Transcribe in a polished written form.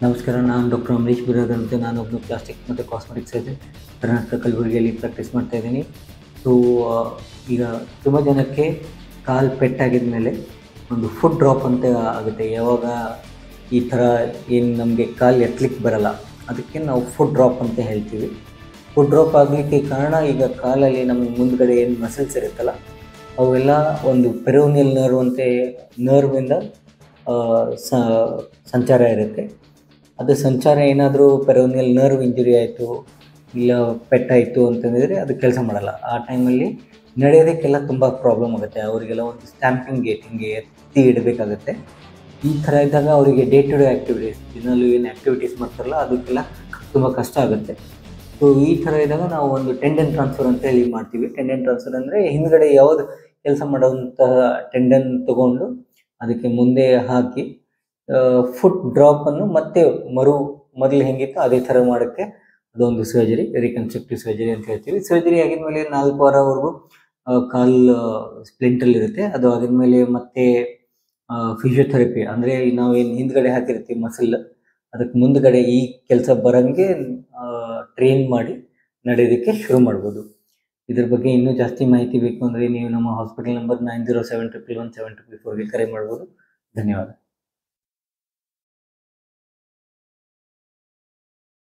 ನಮಸ್ಕಾರ, ನಾನು ಡಾಕ್ಟರ್ ಅಮರೀಶ್ ಬಿರಾದರ್ ಅಂತ. ನಾನೊಬ್ಬನು ಪ್ಲಾಸ್ಟಿಕ್ ಮತ್ತು ಕಾಸ್ಮೆಟಿಕ್ ಸರ್ಜನ್ ಕರ್ನಾಟಕ ಕಲಬುರಗಿಯಲ್ಲಿ ಪ್ರಾಕ್ಟೀಸ್ ಮಾಡ್ತಾಯಿದ್ದೀನಿ. ಸೊ ಈಗ ತುಂಬ ಜನಕ್ಕೆ ಕಾಲು ಪೆಟ್ಟಾಗಿದ ಮೇಲೆ ಒಂದು ಫುಟ್ ಡ್ರಾಪ್ ಅಂತ ಆಗುತ್ತೆ. ಯಾವಾಗ ಈ ಥರ ಏನು ನಮಗೆ ಕಾಲು ಎತ್ತಲಿಕ್ಕೆ ಬರಲ್ಲ, ಅದಕ್ಕೆ ನಾವು ಫುಟ್ ಡ್ರಾಪ್ ಅಂತ ಹೇಳ್ತೀವಿ. ಫುಟ್ ಡ್ರಾಪ್ ಆಗಲಿಕ್ಕೆ ಕಾರಣ, ಈಗ ಕಾಲಲ್ಲಿ ನಮ್ಮ ಮುಂದ್ಗಡೆ ಏನು ಮಸಲ್ಸ್ ಇರುತ್ತಲ್ಲ, ಅವೆಲ್ಲ ಒಂದು ಪೆರೋನಿಯಲ್ ನರ್ವ್ ಅಂತ ನರ್ವಿಂದ ಸಂಚಾರ ಇರುತ್ತೆ. ಅದು ಸಂಚಾರ ಏನಾದರೂ ಪೆರೋನಿಯಲ್ ನರ್ವ್ ಇಂಜುರಿ ಆಯಿತು, ಇಲ್ಲ ಪೆಟ್ಟಾಯಿತು ಅಂತಂದರೆ ಅದು ಕೆಲಸ ಮಾಡಲ್ಲ. ಆ ಟೈಮಲ್ಲಿ ನಡೆಯೋದಕ್ಕೆಲ್ಲ ತುಂಬ ಪ್ರಾಬ್ಲಮ್ ಆಗುತ್ತೆ. ಅವರಿಗೆಲ್ಲ ಒಂದು ಸ್ಟ್ಯಾಂಪಿಂಗ್ ಗೇಟ್ ಹಿಂಗೆ ಎತ್ತಿ ಇಡಬೇಕಾಗತ್ತೆ. ಈ ಥರ ಇದ್ದಾಗ ಅವರಿಗೆ ಡೇ ಟು ಡೇ ಆ್ಯಕ್ಟಿವಿಟೀಸ್, ದಿನಲ್ಲೂ ಏನು ಆ್ಯಕ್ಟಿವಿಟೀಸ್ ಮಾಡ್ತಾರಲ್ಲ ಅದಕ್ಕೆಲ್ಲ ತುಂಬ ಕಷ್ಟ ಆಗುತ್ತೆ. ಸೊ ಈ ಥರ ಇದ್ದಾಗ ನಾವು ಒಂದು ಟೆಂಡನ್ ಟ್ರಾನ್ಸ್ಫರ್ ಅಂತ ಹೇಳಿ ಮಾಡ್ತೀವಿ. ಟೆಂಡನ್ ಟ್ರಾನ್ಸ್ಫರ್ ಅಂದರೆ ಹಿಂದ್ಗಡೆ ಯಾವುದು ಕೆಲಸ ಮಾಡೋವಂತಹ ಟೆಂಡನ್ ತೊಗೊಂಡು ಅದಕ್ಕೆ ಮುಂದೆ ಹಾಕಿ ಫುಟ್ ಡ್ರಾಪನ್ನು ಮತ್ತೆ ಮೊದಲು ಹೆಂಗಿತ್ತು ಅದೇ ಥರ ಮಾಡೋಕ್ಕೆ ಅದೊಂದು ಸರ್ಜರಿ, ರಿಕನ್ಸ್ಟ್ರಕ್ಟಿವ್ ಸರ್ಜರಿ ಅಂತ ಹೇಳ್ತೀವಿ. ಸರ್ಜರಿ ಆಗಿದ್ಮೇಲೆ 4 ವಾರವರೆಗೂ ಕಾಲು ಸ್ಪ್ಲಿಂಟಲ್ಲಿರುತ್ತೆ. ಅದು ಆಗಿದ್ಮೇಲೆ ಮತ್ತೆ ಫಿಸಿಯೋಥೆರಪಿ ಅಂದರೆ ನಾವೇನು ಹಿಂದ್ಗಡೆ ಹಾಕಿರ್ತೀವಿ ಮಸಲ್, ಅದಕ್ಕೆ ಮುಂದ್ಗಡೆ ಈ ಕೆಲಸ ಬರೋಂಗೆ ಟ್ರೈನ್ ಮಾಡಿ ನಡೆಯೋದಕ್ಕೆ ಶುರು ಮಾಡ್ಬೋದು. ಇದ್ರ ಬಗ್ಗೆ ಇನ್ನೂ ಜಾಸ್ತಿ ಮಾಹಿತಿ ಬೇಕು ಅಂದರೆ ನೀವು ನಮ್ಮ ಹಾಸ್ಪಿಟಲ್ ನಂಬರ್ 90711174ಗೆ ಕರೆ ಮಾಡ್ಬೋದು. ಧನ್ಯವಾದ.